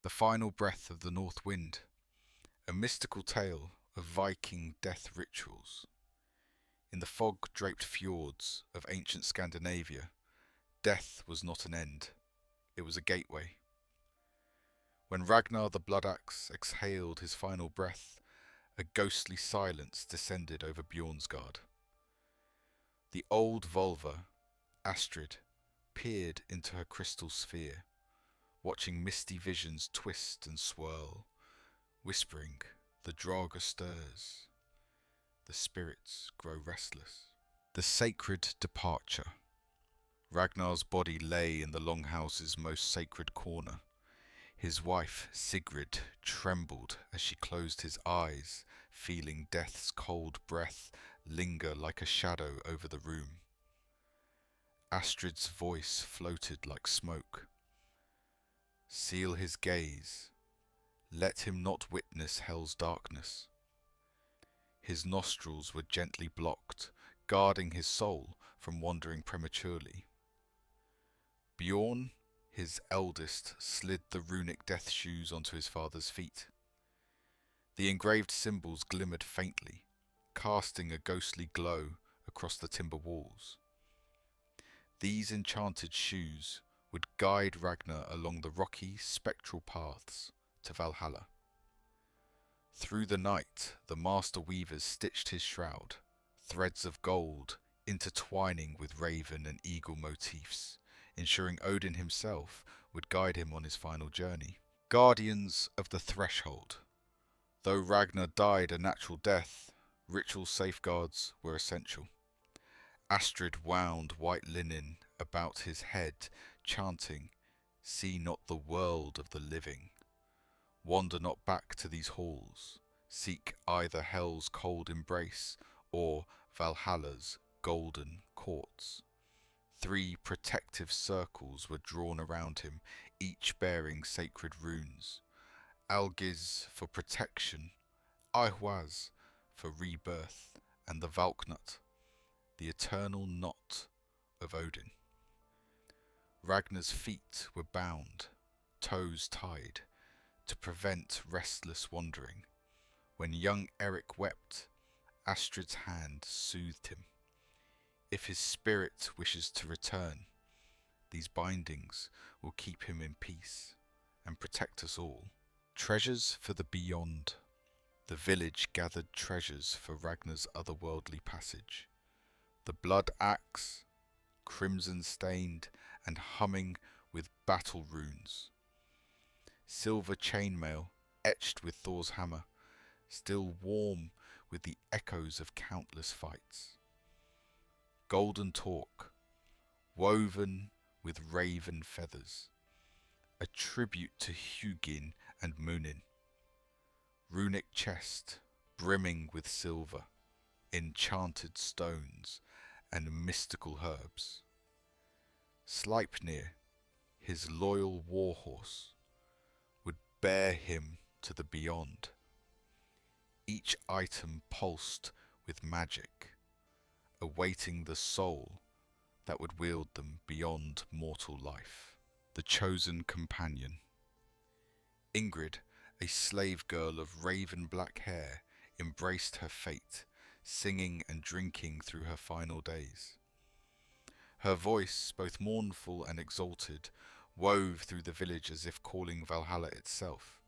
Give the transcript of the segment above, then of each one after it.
The Final Breath of the North Wind, a mystical tale of Viking death rituals. In the fog-draped fjords of ancient Scandinavia, death was not an end, it was a gateway. When Ragnar the Blood Axe exhaled his final breath, a ghostly silence descended over Bjornsgard. The old Volva, Astrid, peered into her crystal sphere, watching misty visions twist and swirl, whispering, "The Draugr stirs. The spirits grow restless." The sacred departure. Ragnar's body lay in the Longhouse's most sacred corner. His wife, Sigrid, trembled as she closed his eyes, feeling death's cold breath linger like a shadow over the room. Astrid's voice floated like smoke. "Seal his gaze. Let him not witness hell's darkness." His nostrils were gently blocked, guarding his soul from wandering prematurely. Bjorn, his eldest, slid the runic death shoes onto his father's feet. The engraved symbols glimmered faintly, casting a ghostly glow across the timber walls. These enchanted shoes would guide Ragnar along the rocky, spectral paths to Valhalla. Through the night, the master weavers stitched his shroud, threads of gold intertwining with raven and eagle motifs, ensuring Odin himself would guide him on his final journey. Guardians of the Threshold. Though Ragnar died a natural death, ritual safeguards were essential. Astrid wound white linen about his head, chanting, "See not the world of the living. Wander not back to these halls. Seek either hell's cold embrace or Valhalla's golden courts." 3 protective circles were drawn around him, each bearing sacred runes. Algiz for protection, Ihwaz for rebirth, and the Valknut, the eternal knot of Odin. Ragnar's feet were bound, toes tied, to prevent restless wandering. When young Eric wept, Astrid's hand soothed him. If his spirit wishes to return, these bindings will keep him in peace and protect us all. Treasures for the beyond. The village gathered treasures for Ragnar's otherworldly passage. The blood axe, crimson stained and humming with battle runes. Silver chainmail etched with Thor's hammer, still warm with the echoes of countless fights. Golden torque, woven with raven feathers, a tribute to Hugin and Munin. Runic chest, brimming with silver, enchanted stones, and mystical herbs. Sleipnir, his loyal warhorse, would bear him to the beyond. Each item pulsed with magic, awaiting the soul that would wield them beyond mortal life. The chosen companion. Ingrid, a slave girl of raven black hair, embraced her fate, singing and drinking through her final days. Her voice, both mournful and exalted, wove through the village as if calling Valhalla itself.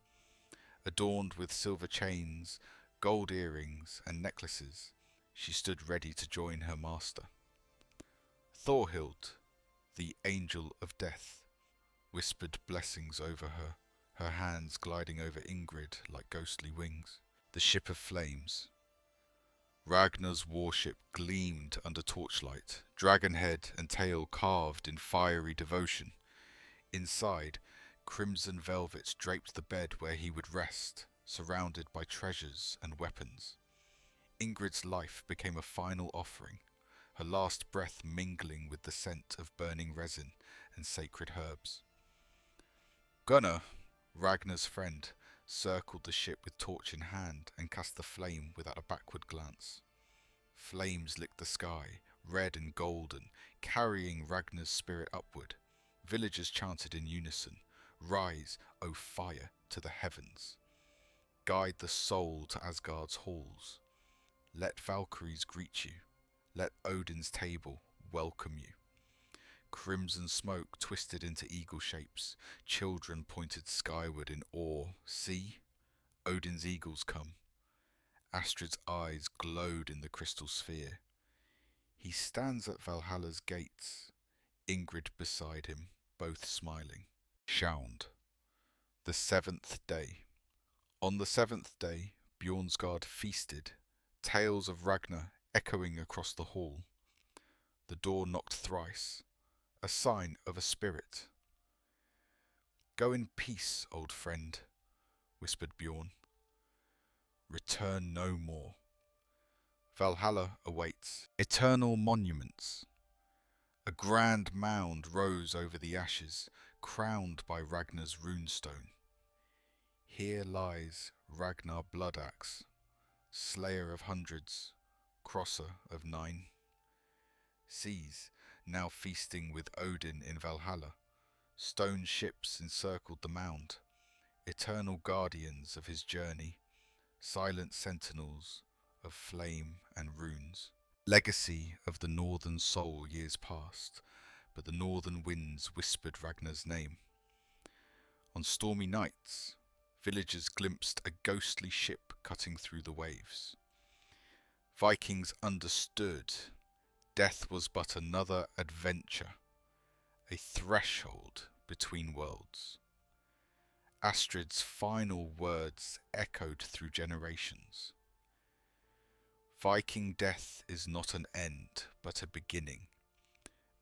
Adorned with silver chains, gold earrings, and necklaces, she stood ready to join her master. Thorhild, the angel of death, whispered blessings over her, her hands gliding over Ingrid like ghostly wings. The ship of flames. Ragnar's warship gleamed under torchlight, dragon head and tail carved in fiery devotion. Inside, crimson velvet draped the bed where he would rest, surrounded by treasures and weapons. Ingrid's life became a final offering, her last breath mingling with the scent of burning resin and sacred herbs. Gunnar, Ragnar's friend, circled the ship with torch in hand and cast the flame without a backward glance. Flames licked the sky, red and golden, carrying Ragnar's spirit upward. Villagers chanted in unison, Rise, O fire, to the heavens. Guide the soul to Asgard's halls. Let Valkyries greet you. Let Odin's table welcome you. Crimson smoke twisted into eagle shapes. Children pointed skyward in awe. See, Odin's eagles come. Astrid's eyes glowed in the crystal sphere. He stands at Valhalla's gates, Ingrid beside him, both smiling. Shound. The seventh day. On the seventh day, Bjornsgard feasted, tales of Ragnar echoing across the hall. The door knocked thrice, a sign of a spirit. Go in peace, old friend, whispered Bjorn. Return no more. Valhalla awaits. Eternal monuments. A grand mound rose over the ashes, crowned by Ragnar's runestone. Here lies Ragnar Bloodaxe, slayer of hundreds, crosser of 9. Seas, now feasting with Odin in Valhalla, stone ships encircled the mound, eternal guardians of his journey, silent sentinels of flame and runes. Legacy of the northern soul years past, but the northern winds whispered Ragnar's name. On stormy nights, villagers glimpsed a ghostly ship cutting through the waves. Vikings understood death was but another adventure, a threshold between worlds. Astrid's final words echoed through generations. Viking death is not an end, but a beginning.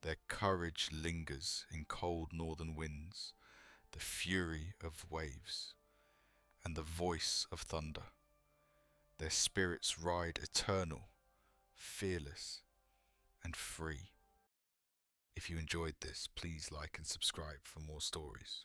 Their courage lingers in cold northern winds, the fury of waves, and the voice of thunder. Their spirits ride eternal, fearless, and free. If you enjoyed this, please like and subscribe for more stories.